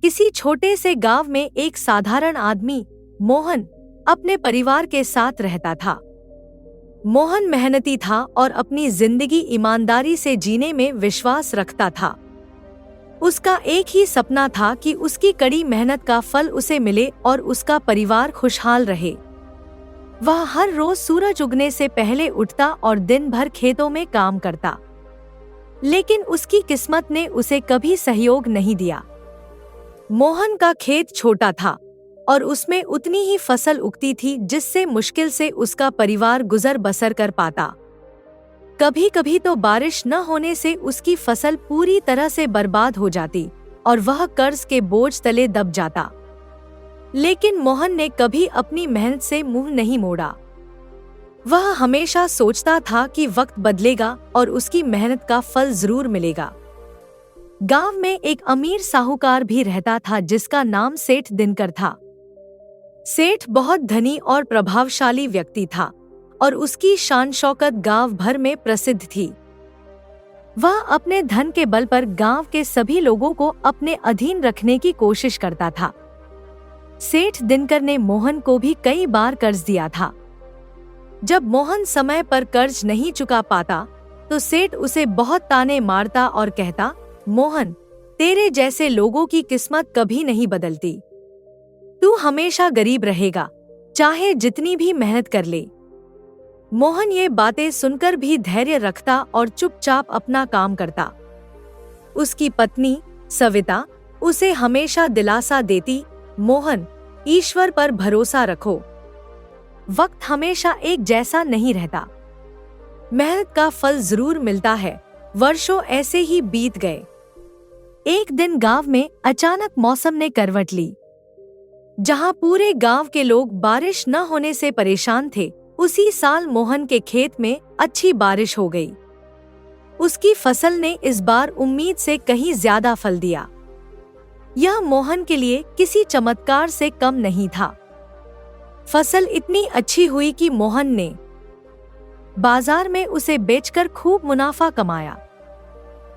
किसी छोटे से गांव में एक साधारण आदमी मोहन अपने परिवार के साथ रहता था। मोहन मेहनती था और अपनी जिंदगी ईमानदारी से जीने में विश्वास रखता था। उसका एक ही सपना था कि उसकी कड़ी मेहनत का फल उसे मिले और उसका परिवार खुशहाल रहे। वह हर रोज सूरज उगने से पहले उठता और दिन भर खेतों में काम करता, लेकिन उसकी किस्मत ने उसे कभी सहयोग नहीं दिया। मोहन का खेत छोटा था और उसमें उतनी ही फसल उगती थी जिससे मुश्किल से उसका परिवार गुजर बसर कर पाता। कभी कभी तो बारिश न होने से उसकी फसल पूरी तरह से बर्बाद हो जाती और वह कर्ज के बोझ तले दब जाता। लेकिन मोहन ने कभी अपनी मेहनत से मुंह नहीं मोड़ा। वह हमेशा सोचता था कि वक्त बदलेगा और उसकी मेहनत का फल जरूर मिलेगा। गांव में एक अमीर साहूकार भी रहता था जिसका नाम सेठ दिनकर था। सेठ बहुत धनी और प्रभावशाली व्यक्ति था और उसकी शान शौकत गांव भर में प्रसिद्ध थी। वह अपने धन के बल पर गांव के सभी लोगों को अपने अधीन रखने की कोशिश करता था। सेठ दिनकर ने मोहन को भी कई बार कर्ज दिया था। जब मोहन समय पर कर्ज नहीं चुका पाता तो सेठ उसे बहुत ताने मारता और कहता, मोहन, तेरे जैसे लोगों की किस्मत कभी नहीं बदलती। तू हमेशा गरीब रहेगा, चाहे जितनी भी मेहनत कर ले। मोहन ये बातें सुनकर भी धैर्य रखता और चुपचाप अपना काम करता। उसकी पत्नी सविता उसे हमेशा दिलासा देती, मोहन, ईश्वर पर भरोसा रखो। वक्त हमेशा एक जैसा नहीं रहता। मेहनत का फल जरूर मिलता है। वर्षों ऐसे ही बीत गए। एक दिन गांव में अचानक मौसम ने करवट ली। जहां पूरे गांव के लोग बारिश न होने से परेशान थे, उसी साल मोहन के खेत में अच्छी बारिश हो गई। उसकी फसल ने इस बार उम्मीद से कहीं ज्यादा फल दिया। यह मोहन के लिए किसी चमत्कार से कम नहीं था। फसल इतनी अच्छी हुई कि मोहन ने बाजार में उसे बेचकर खूब मुनाफा कमाया।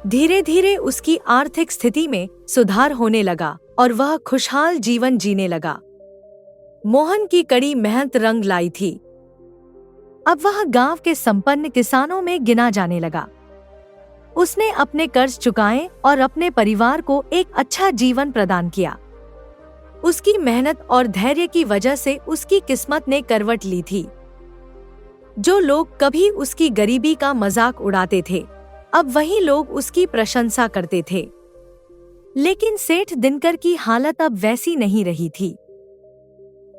धीरे धीरे उसकी आर्थिक स्थिति में सुधार होने लगा और वह खुशहाल जीवन जीने लगा। मोहन की कड़ी मेहनत रंग लाई थी। अब वह गांव के संपन्न किसानों में गिना जाने लगा। उसने अपने कर्ज चुकाए और अपने परिवार को एक अच्छा जीवन प्रदान किया। उसकी मेहनत और धैर्य की वजह से उसकी किस्मत ने करवट ली थी। जो लोग कभी उसकी गरीबी का मजाक उड़ाते थे, अब वही लोग उसकी प्रशंसा करते थे। लेकिन सेठ दिनकर की हालत अब वैसी नहीं रही थी।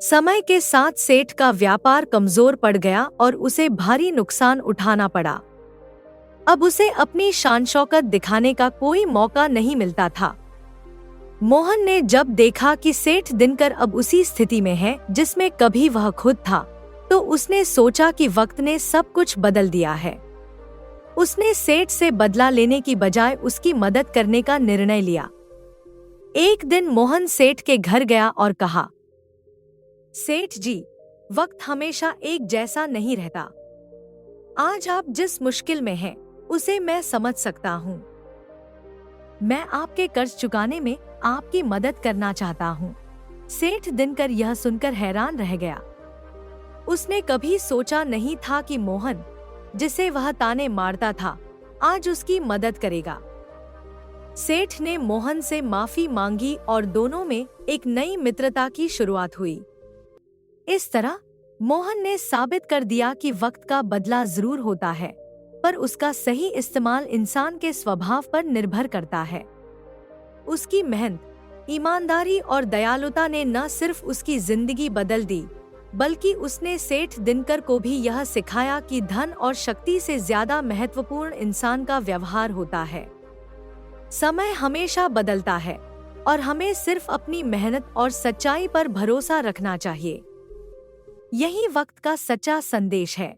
समय के साथ सेठ का व्यापार कमजोर पड़ गया और उसे भारी नुकसान उठाना पड़ा। अब उसे अपनी शान शौकत दिखाने का कोई मौका नहीं मिलता था। मोहन ने जब देखा कि सेठ दिनकर अब उसी स्थिति में है जिसमें कभी वह खुद था, तो उसने सोचा कि वक्त ने सब कुछ बदल दिया है। उसने सेठ से बदला लेने की बजाय उसकी मदद करने का निर्णय लिया। एक दिन मोहन सेठ के घर गया और कहा, सेठ जी, वक्त हमेशा एक जैसा नहीं रहता। आज आप जिस मुश्किल में हैं, उसे मैं समझ सकता हूँ। मैं आपके कर्ज चुकाने में आपकी मदद करना चाहता हूँ। सेठ दिनकर यह सुनकर हैरान रह गया। उसने कभी सोचा नहीं था कि मोहन, जिसे वह ताने मारता था, आज उसकी मदद करेगा। सेठ ने मोहन से माफी मांगी और दोनों में एक नई मित्रता की शुरुआत हुई। इस तरह मोहन ने साबित कर दिया कि वक्त का बदला जरूर होता है, पर उसका सही इस्तेमाल इंसान के स्वभाव पर निर्भर करता है। उसकी मेहनत, ईमानदारी और दयालुता ने न सिर्फ उसकी जिंदगी बदल दी, बल्कि उसने सेठ दिनकर को भी यह सिखाया कि धन और शक्ति से ज्यादा महत्वपूर्ण इंसान का व्यवहार होता है। समय हमेशा बदलता है और हमें सिर्फ अपनी मेहनत और सच्चाई पर भरोसा रखना चाहिए। यही वक्त का सच्चा संदेश है।